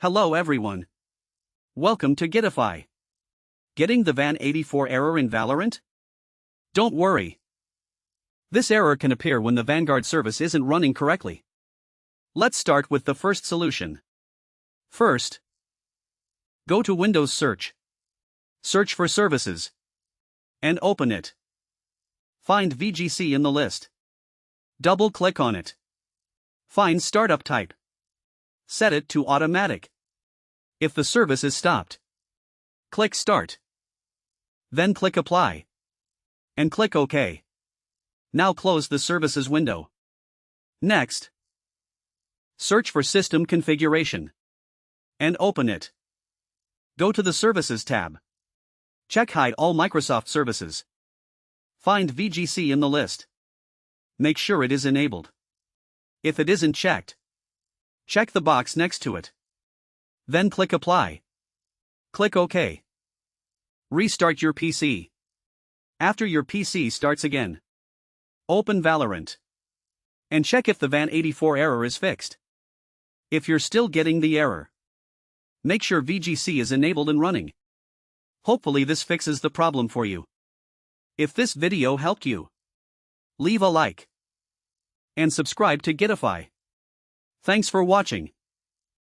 Hello everyone. Welcome to Guidify. Getting the VAN84 error in Valorant? Don't worry. This error can appear when the Vanguard service isn't running correctly. Let's start with the first solution. First, go to Windows Search. Search for Services. And open it. Find VGC in the list. Double-click on it. Find Startup Type. Set it to Automatic. If the service is stopped, click Start. Then click Apply. And click OK. Now close the Services window. Next, search for System Configuration. And open it. Go to the Services tab. Check Hide all Microsoft services. Find VGC in the list. Make sure it is enabled. If it isn't checked, check the box next to it. Then click Apply. Click OK. Restart your PC. After your PC starts again, open Valorant. And check if the VAN84 error is fixed. If you're still getting the error, make sure VGC is enabled and running. Hopefully this fixes the problem for you. If this video helped you, leave a like and subscribe to Guidify. Thanks for watching.